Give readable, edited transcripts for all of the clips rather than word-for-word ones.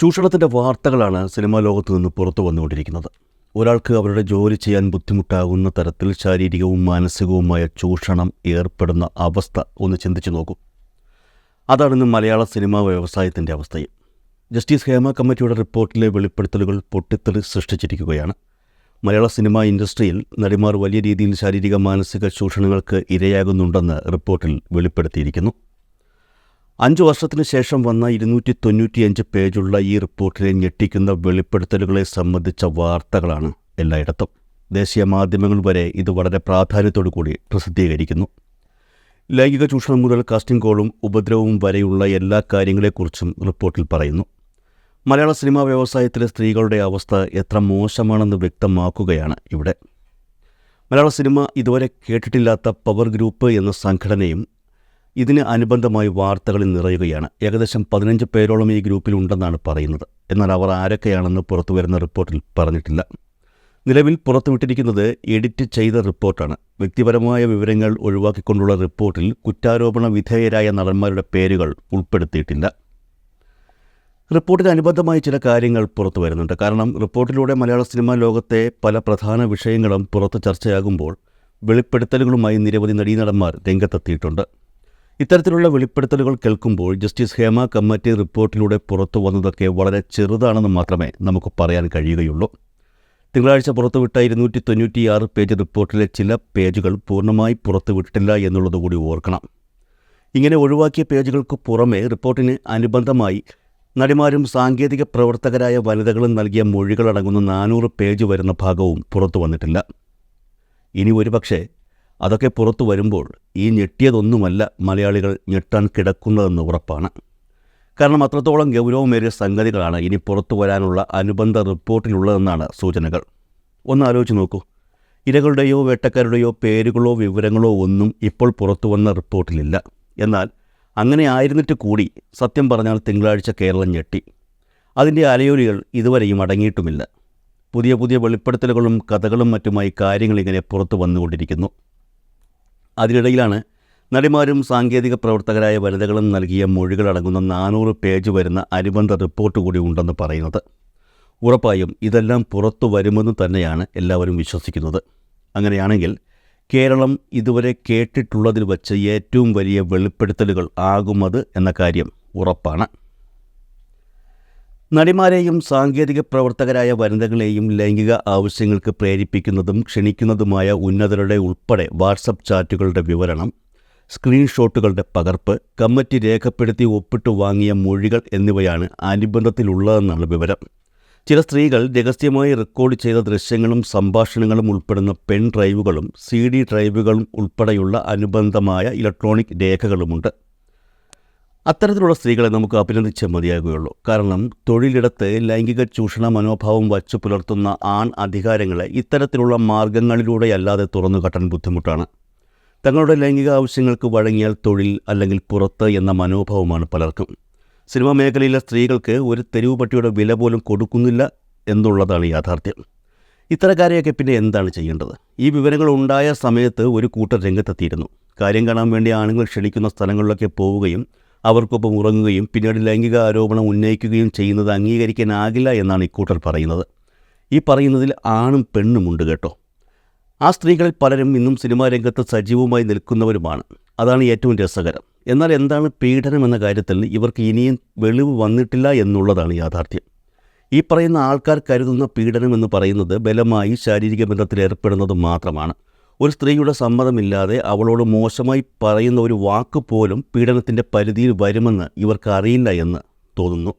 ചൂഷണത്തിൻ്റെ വാർത്തകളാണ് സിനിമാ ലോകത്തു നിന്ന് പുറത്തു വന്നുകൊണ്ടിരിക്കുന്നത്. ഒരാൾക്ക് അവരുടെ ജോലി ചെയ്യാൻ ബുദ്ധിമുട്ടാകുന്ന തരത്തിൽ ശാരീരികവും മാനസികവുമായ ചൂഷണം ഏർപ്പെടുന്ന അവസ്ഥ ഒന്ന് ചിന്തിച്ചു നോക്കൂ. അതാണിന്ന് മലയാള സിനിമാ വ്യവസായത്തിൻ്റെ അവസ്ഥയും. ജസ്റ്റിസ് ഹേമ കമ്മിറ്റിയുടെ റിപ്പോർട്ടിലെ വെളിപ്പെടുത്തലുകൾ പൊട്ടിത്തെറി സൃഷ്ടിച്ചിരിക്കുകയാണ്. മലയാള സിനിമാ ഇൻഡസ്ട്രിയിൽ നടിമാർ വലിയ രീതിയിൽ ശാരീരിക മാനസിക ചൂഷണങ്ങൾക്ക് ഇരയാകുന്നുണ്ടെന്ന് റിപ്പോർട്ടിൽ വെളിപ്പെടുത്തിയിരിക്കുന്നു. 5 വർഷത്തിനു ശേഷം വന്ന 295 പേജുള്ള ഈ റിപ്പോർട്ടിലെ ഞെട്ടിക്കുന്ന വെളിപ്പെടുത്തലുകളെ സംബന്ധിച്ച വാർത്തകളാണ് എല്ലായിടത്തും. ദേശീയ മാധ്യമങ്ങൾ വരെ ഇത് വളരെ പ്രാധാന്യത്തോടു കൂടി പ്രസിദ്ധീകരിക്കുന്നു. ലൈംഗിക ചൂഷണം മുതൽ കാസ്റ്റിംഗ് കോളും ഉപദ്രവവും വരെയുള്ള എല്ലാ കാര്യങ്ങളെക്കുറിച്ചും റിപ്പോർട്ടിൽ പറയുന്നു. മലയാള സിനിമാ വ്യവസായത്തിലെ സ്ത്രീകളുടെ അവസ്ഥ എത്ര മോശമാണെന്ന് വ്യക്തമാക്കുകയാണ് ഇവിടെ. മലയാള സിനിമ ഇതുവരെ കേട്ടിട്ടില്ലാത്ത പവർ ഗ്രൂപ്പ് എന്ന സംഘടനയും ഇതിന് അനുബന്ധമായി വാർത്തകളിൽ നിറയുകയാണ്. ഏകദേശം 15 പേരോളം ഈ ഗ്രൂപ്പിലുണ്ടെന്നാണ് പറയുന്നത്. എന്നാൽ അവർ ആരൊക്കെയാണെന്ന് പുറത്തുവരുന്ന റിപ്പോർട്ടിൽ പറഞ്ഞിട്ടില്ല. നിലവിൽ പുറത്തുവിട്ടിരിക്കുന്നത് എഡിറ്റ് ചെയ്ത റിപ്പോർട്ടാണ്. വ്യക്തിപരമായ വിവരങ്ങൾ ഒഴിവാക്കിക്കൊണ്ടുള്ള റിപ്പോർട്ടിൽ കുറ്റാരോപണ വിധേയരായ നടന്മാരുടെ പേരുകൾ ഉൾപ്പെടുത്തിയിട്ടില്ല. റിപ്പോർട്ടിന് അനുബന്ധമായി ചില കാര്യങ്ങൾ പുറത്തു വരുന്നുണ്ട്. കാരണം റിപ്പോർട്ടിലൂടെ മലയാള സിനിമാ ലോകത്തെ പല പ്രധാന വിഷയങ്ങളും പുറത്ത് ചർച്ചയാകുമ്പോൾ വെളിപ്പെടുത്തലുകളുമായി നിരവധി നടീനടന്മാർ രംഗത്തെത്തിയിട്ടുണ്ട്. ഇത്തരത്തിലുള്ള വെളിപ്പെടുത്തലുകൾ കേൾക്കുമ്പോൾ ജസ്റ്റിസ് ഹേമ കമ്മിറ്റി റിപ്പോർട്ടിലൂടെ പുറത്തു വന്നതൊക്കെ വളരെ ചെറുതാണെന്ന് മാത്രമേ നമുക്ക് പറയാൻ കഴിയുകയുള്ളൂ. തിങ്കളാഴ്ച പുറത്തുവിട്ട 296 പേജ് റിപ്പോർട്ടിലെ ചില പേജുകൾ പൂർണ്ണമായി പുറത്തുവിട്ടില്ല എന്നുള്ളതുകൂടി ഓർക്കണം. ഇങ്ങനെ ഒഴിവാക്കിയ പേജുകൾക്ക് പുറമെ റിപ്പോർട്ടിന് അനുബന്ധമായി നടിമാരും സാങ്കേതിക പ്രവർത്തകരായ വനിതകളും നൽകിയ മൊഴികളടങ്ങുന്ന 400 പേജ് വരുന്ന ഭാഗവും പുറത്തു വന്നിട്ടില്ല. ഇനി ഒരുപക്ഷെ അതൊക്കെ പുറത്തു വരുമ്പോൾ ഈ ഞെട്ടിയതൊന്നുമല്ല മലയാളികൾ ഞെട്ടാൻ കിടക്കുന്നതെന്ന് ഉറപ്പാണ്. കാരണം അത്രത്തോളം ഗൗരവമേറിയ സംഗതികളാണ് ഇനി പുറത്തു വരാനുള്ള അനുബന്ധ റിപ്പോർട്ടിലുള്ളതെന്നാണ് സൂചനകൾ. ഒന്ന് ആലോചിച്ച് നോക്കൂ. ഇരകളുടെയോ വേട്ടക്കാരുടെയോ പേരുകളോ വിവരങ്ങളോ ഒന്നും ഇപ്പോൾ പുറത്തു വന്ന റിപ്പോർട്ടിലില്ല. എന്നാൽ അങ്ങനെ ആയിരുന്നിട്ട് കൂടി സത്യം പറഞ്ഞാൽ തിങ്കളാഴ്ച കേരളം ഞെട്ടി. അതിൻ്റെ അലയൊലികൾ ഇതുവരെയും അടങ്ങിയിട്ടുമില്ല. പുതിയ പുതിയ വെളിപ്പെടുത്തലുകളും കഥകളും മറ്റുമായി കാര്യങ്ങളിങ്ങനെ പുറത്തു വന്നുകൊണ്ടിരിക്കുന്നു. അതിനിടയിലാണ് നടിമാരും സാങ്കേതിക പ്രവർത്തകരായ വനിതകളും നൽകിയ മൊഴികളടങ്ങുന്ന 400 പേജ് വരുന്ന അനുബന്ധ റിപ്പോർട്ട് കൂടി ഉണ്ടെന്ന് പറയുന്നത്. ഉറപ്പായും ഇതെല്ലാം പുറത്തു വരുമെന്ന് തന്നെയാണ് എല്ലാവരും വിശ്വസിക്കുന്നത്. അങ്ങനെയാണെങ്കിൽ കേരളം ഇതുവരെ കേട്ടിട്ടുള്ളതിൽ വച്ച് ഏറ്റവും വലിയ വെളിപ്പെടുത്തലുകൾ ആകുമത് എന്ന കാര്യം ഉറപ്പാണ്. നടിമാരെയും സാങ്കേതിക പ്രവർത്തകരായ വനിതകളെയും ലൈംഗിക ആവശ്യങ്ങൾക്ക് പ്രേരിപ്പിക്കുന്നതും ക്ഷണിക്കുന്നതുമായ ഉന്നതരുടെ ഉൾപ്പെടെ വാട്സപ്പ് ചാറ്റുകളുടെ വിവരണം, സ്ക്രീൻഷോട്ടുകളുടെ പകർപ്പ്, കമ്മിറ്റി രേഖപ്പെടുത്തി ഒപ്പിട്ട് വാങ്ങിയ മൊഴികൾ എന്നിവയാണ് അനുബന്ധത്തിലുള്ളതെന്നാണ് വിവരം. ചില സ്ത്രീകൾ രഹസ്യമായി റെക്കോർഡ് ചെയ്ത ദൃശ്യങ്ങളും സംഭാഷണങ്ങളും ഉൾപ്പെടുന്ന പെൻ ഡ്രൈവുകളും CD ഡ്രൈവുകളും ഉൾപ്പെടെയുള്ള അനുബന്ധമായ ഇലക്ട്രോണിക് രേഖകളുമുണ്ട്. അത്തരത്തിലുള്ള സ്ത്രീകളെ നമുക്ക് അഭിനന്ദിച്ചേ മതിയാകുകയുള്ളൂ. കാരണം തൊഴിലിടത്ത് ലൈംഗിക ചൂഷണ മനോഭാവം വച്ചു പുലർത്തുന്ന ആൺ അധികാരങ്ങളെ ഇത്തരത്തിലുള്ള മാർഗങ്ങളിലൂടെയല്ലാതെ തുറന്നുകാട്ടാൻ ബുദ്ധിമുട്ടാണ്. തങ്ങളുടെ ലൈംഗിക ആവശ്യങ്ങൾക്ക് വഴങ്ങിയാൽ തൊഴിൽ അല്ലെങ്കിൽ പുറത്ത് എന്ന മനോഭാവമാണ് പലർക്കും. സിനിമാ മേഖലയിലെ സ്ത്രീകൾക്ക് ഒരു തെരുവ് പട്ടിയുടെ വില പോലും കൊടുക്കുന്നില്ല എന്നുള്ളതാണ് യാഥാർത്ഥ്യം. ഇത്തരക്കാരെയൊക്കെ പിന്നെ എന്താണ് ചെയ്യേണ്ടത്? ഈ വിവരങ്ങൾ ഉണ്ടായ സമയത്ത് ഒരു കൂട്ടർ രംഗത്തെത്തിയിരുന്നു. കാര്യം കാണാൻ വേണ്ടി ആണുങ്ങൾ ക്ഷണിക്കുന്ന സ്ഥലങ്ങളിലൊക്കെ പോവുകയും അവർക്കൊപ്പം ഉറങ്ങുകയും പിന്നീട് ലൈംഗിക ആരോപണം ഉന്നയിക്കുകയും ചെയ്യുന്നത് അംഗീകരിക്കാനാകില്ല എന്നാണ് ഇക്കൂട്ടർ പറയുന്നത്. ഈ പറയുന്നതിൽ ആണും പെണ്ണുമുണ്ട് കേട്ടോ. ആ സ്ത്രീകളിൽ പലരും ഇന്നും സിനിമാ രംഗത്ത് സജീവമായി നിൽക്കുന്നവരുമാണ്. അതാണ് ഏറ്റവും രസകരം. എന്നാൽ എന്താണ് പീഡനം എന്ന കാര്യത്തിൽ ഇവർക്ക് ഇനിയും വെളിവ് വന്നിട്ടില്ല എന്നുള്ളതാണ് യാഥാർത്ഥ്യം. ഈ പറയുന്ന ആൾക്കാർ കരുതുന്ന പീഡനം എന്ന് പറയുന്നത് ബലമായി ശാരീരിക ബന്ധത്തിൽ ഏർപ്പെടുന്നത് മാത്രമാണ്. ഒരു സ്ത്രീയുടെ സമ്മതമില്ലാതെ അവളോട് മോശമായി പറയുന്ന ഒരു വാക്ക് പോലും പീഡനത്തിൻ്റെ പരിധിയിൽ വരുമെന്ന് ഇവർക്ക് അറിയില്ല എന്ന് തോന്നുന്നു.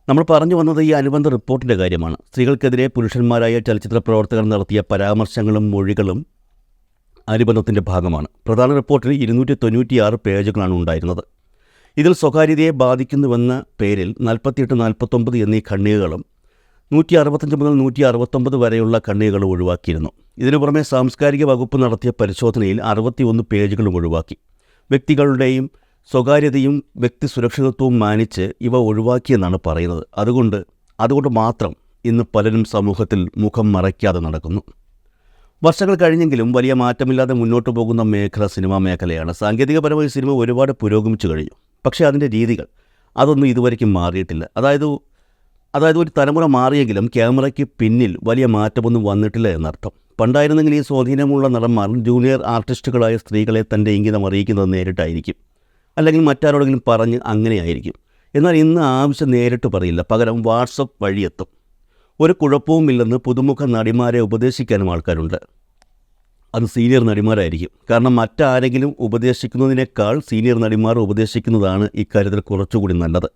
നമ്മൾ പറഞ്ഞു വന്നത് ഈ അനുബന്ധ റിപ്പോർട്ടിൻ്റെ കാര്യമാണ്. സ്ത്രീകൾക്കെതിരെ പുരുഷന്മാരായ ചലച്ചിത്ര പ്രവർത്തകർ നടത്തിയ പരാമർശങ്ങളും മൊഴികളും അനുബന്ധത്തിൻ്റെ ഭാഗമാണ്. പ്രധാന റിപ്പോർട്ടിൽ 296 പേജുകളാണ് ഉണ്ടായിരുന്നത്. ഇതിൽ സ്വകാര്യതയെ ബാധിക്കുന്നുവെന്ന പേരിൽ 48, 49 എന്നീ ഖണ്ഡികകളും 165 മുതൽ 169 വരെയുള്ള ഖണ്ഡികകളും ഒഴിവാക്കിയിരുന്നു. ഇതിനു പുറമെ സാംസ്കാരിക വകുപ്പ് നടത്തിയ പരിശോധനയിൽ 61 പേജുകളും ഒഴിവാക്കി. വ്യക്തികളുടെയും സ്വകാര്യതയും വ്യക്തി സുരക്ഷിതത്വവും മാനിച്ച് ഇവ ഒഴിവാക്കിയെന്നാണ് പറയുന്നത്. അതുകൊണ്ട് മാത്രം ഇന്ന് പലരും സമൂഹത്തിൽ മുഖം മറയ്ക്കാതെ നടക്കുന്നു. വർഷങ്ങൾ കഴിഞ്ഞെങ്കിലും വലിയ മാറ്റമില്ലാതെ മുന്നോട്ട് പോകുന്ന മേഖല സിനിമാ മേഖലയാണ്. സാങ്കേതികപരമായി സിനിമ ഒരുപാട് പുരോഗമിച്ചു കഴിഞ്ഞു. പക്ഷേ അതിൻ്റെ രീതികൾ, അതൊന്നും ഇതുവരെയ്ക്കും മാറിയിട്ടില്ല. അതായത് ഒരു തലമുറ മാറിയെങ്കിലും ക്യാമറയ്ക്ക് പിന്നിൽ വലിയ മാറ്റമൊന്നും വന്നിട്ടില്ല എന്നർത്ഥം. പണ്ടായിരുന്നെങ്കിൽ ഈ സ്വാധീനമുള്ള നടന്മാർ ജൂനിയർ ആർട്ടിസ്റ്റുകളായ സ്ത്രീകളെ തൻ്റെ ഇംഗിതം അറിയിക്കുന്നത് നേരിട്ടായിരിക്കും, അല്ലെങ്കിൽ മറ്റാരോടെങ്കിലും പറഞ്ഞ് അങ്ങനെയായിരിക്കും. എന്നാൽ ഇന്ന് ആവശ്യം നേരിട്ട് പറയില്ല, പകരം വാട്സപ്പ് വഴിയെത്തും. ഒരു കുഴപ്പവുമില്ലെന്ന് പുതുമുഖ നടിമാരെ ഉപദേശിക്കാനും ആൾക്കാരുണ്ട്. അത് സീനിയർ നടിമാരായിരിക്കും. കാരണം മറ്റാരെങ്കിലും ഉപദേശിക്കുന്നതിനേക്കാൾ സീനിയർ നടിമാർ ഉപദേശിക്കുന്നതാണ് ഇക്കാര്യത്തിൽ കുറച്ചുകൂടി നല്ലത്.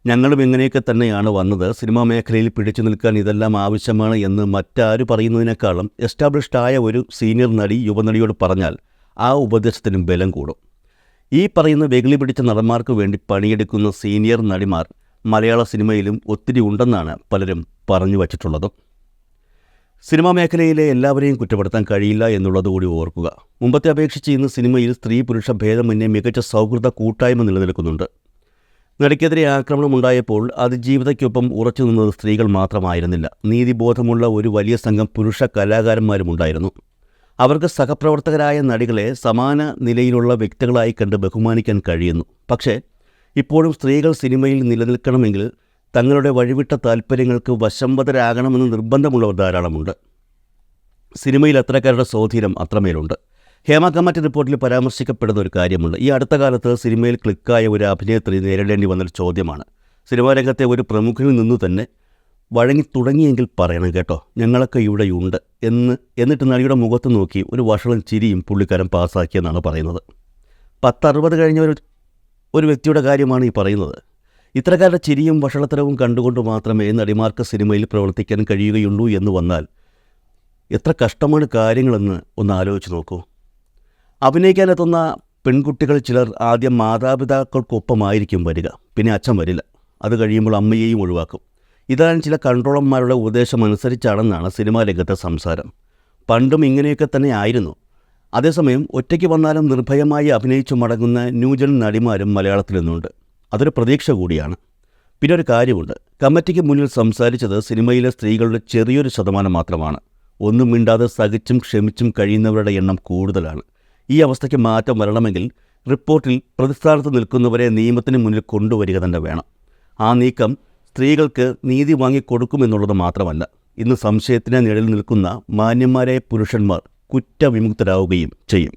ഞങ്ങളും ഇങ്ങനെയൊക്കെ തന്നെയാണ് വന്നത്, സിനിമാ മേഖലയിൽ പിടിച്ചു നിൽക്കാൻ ഇതെല്ലാം ആവശ്യമാണ് എന്ന് മറ്റാര് പറയുന്നതിനേക്കാളും എസ്റ്റാബ്ലിഷ്ഡ് ആയ ഒരു സീനിയർ നടി യുവനടിയോട് പറഞ്ഞാൽ ആ ഉപദേശത്തിനും ബലം കൂടും. ഈ പറയുന്ന വെകിളി പിടിച്ച നടന്മാർക്ക് വേണ്ടി പണിയെടുക്കുന്ന സീനിയർ നടിമാർ മലയാള സിനിമയിലും ഒത്തിരി ഉണ്ടെന്നാണ് പലരും പറഞ്ഞു വച്ചിട്ടുള്ളതും. സിനിമാ മേഖലയിലെ എല്ലാവരെയും കുറ്റപ്പെടുത്താൻ കഴിയില്ല എന്നുള്ളതുകൂടി ഓർക്കുക. മുമ്പത്തെ അപേക്ഷിച്ച് ഇന്ന് സിനിമയിൽ സ്ത്രീ പുരുഷ ഭേദമന്യേ മികച്ച സൗഹൃദ കൂട്ടായ്മ നിലനിൽക്കുന്നുണ്ട്. നടിക്കെതിരെ ആക്രമണമുണ്ടായപ്പോൾ അതിജീവിതയ്ക്കൊപ്പം ഉറച്ചു നിന്നത് സ്ത്രീകൾ മാത്രമായിരുന്നില്ല. നീതിബോധമുള്ള ഒരു വലിയ സംഘം പുരുഷ കലാകാരന്മാരുമുണ്ടായിരുന്നു. അവർക്ക് സഹപ്രവർത്തകരായ നടികളെ സമാന നിലയിലുള്ള വ്യക്തികളായി കണ്ട് ബഹുമാനിക്കാൻ കഴിയുന്നു. പക്ഷേ ഇപ്പോഴും സ്ത്രീകൾ സിനിമയിൽ നിലനിൽക്കണമെങ്കിൽ തങ്ങളുടെ വഴിവിട്ട താൽപ്പര്യങ്ങൾക്ക് വശംവദരാകണമെന്ന് നിർബന്ധമുള്ളവർ ധാരാളമുണ്ട്. സിനിമയിൽ അത്തരക്കാരുടെ സ്വാധീനം അത്രമേലുണ്ട്. ഹേമ കമ്മിറ്റി റിപ്പോർട്ടിൽ പരാമർശിക്കപ്പെടുന്ന ഒരു കാര്യമുണ്ട്. ഈ അടുത്ത കാലത്ത് സിനിമയിൽ ക്ലിക്കായ ഒരു അഭിനേത്രി നേരിടേണ്ടി വന്നൊരു ചോദ്യമാണ്. സിനിമാ രംഗത്തെ ഒരു പ്രമുഖനിൽ നിന്നു തന്നെ വഴങ്ങി തുടങ്ങിയെങ്കിൽ പറയണം കേട്ടോ, ഞങ്ങളൊക്കെ ഇവിടെയുണ്ട് എന്നിട്ട് നടിയുടെ മുഖത്ത് നോക്കി ഒരു വഷളം ചിരിയും പുള്ളിക്കാരൻ പാസ്സാക്കിയെന്നാണ് പറയുന്നത്. 10-60 കഴിഞ്ഞ ഒരു വ്യക്തിയുടെ കാര്യമാണ് ഈ പറയുന്നത്. ഇത്തരക്കാരുടെ ചിരിയും വഷളത്തരവും കണ്ടുകൊണ്ട് മാത്രമേ നടിമാർക്ക് സിനിമയിൽ പ്രവർത്തിക്കാൻ കഴിയുകയുള്ളൂ എന്ന് വന്നാൽ എത്ര കഷ്ടമാണ് കാര്യങ്ങളെന്ന് ഒന്ന് ആലോചിച്ച് നോക്കൂ. അഭിനയിക്കാനെത്തുന്ന പെൺകുട്ടികൾ ചിലർ ആദ്യം മാതാപിതാക്കൾക്കൊപ്പമായിരിക്കും വരിക, പിന്നെ അച്ഛൻ വരില്ല. അത് കഴിയുമ്പോൾ അമ്മയെയും ഒഴിവാക്കും. ഇതാണ് ചില കൺട്രോളർമാരുടെ ഉപദേശം അനുസരിച്ചാണെന്നാണ് സിനിമാ രംഗത്തെ സംസാരം. പണ്ടും ഇങ്ങനെയൊക്കെ തന്നെ ആയിരുന്നു. അതേസമയം ഒറ്റയ്ക്ക് വന്നാലും നിർഭയമായി അഭിനയിച്ചു മടങ്ങുന്ന ന്യൂജൻ നടിമാരും മലയാളത്തിൽ നിന്നുണ്ട്. അതൊരു പ്രതീക്ഷ കൂടിയാണ്. പിന്നെ ഒരു കാര്യമുണ്ട്, കമ്മിറ്റിക്ക് മുന്നിൽ സംസാരിച്ചത് സിനിമയിലെ സ്ത്രീകളുടെ ചെറിയൊരു ശതമാനം മാത്രമാണ്. ഒന്നും മിണ്ടാതെ സഹിച്ചും ക്ഷമിച്ചും കഴിയുന്നവരുടെ എണ്ണം കൂടുതലാണ്. ഈ അവസ്ഥയ്ക്ക് മാറ്റം വരണമെങ്കിൽ റിപ്പോർട്ടിൽ പ്രതിസ്ഥാനത്ത് നിൽക്കുന്നവരെ നിയമത്തിന് മുന്നിൽ കൊണ്ടുവരിക തന്നെ വേണം. ആ നീക്കം സ്ത്രീകൾക്ക് നീതി വാങ്ങിക്കൊടുക്കുമെന്നുള്ളത് മാത്രമല്ല, ഇന്ന് സംശയത്തിന് നിഴലിൽ നിൽക്കുന്ന മാന്യന്മാരായ പുരുഷന്മാർ കുറ്റവിമുക്തരാവുകയും ചെയ്യും.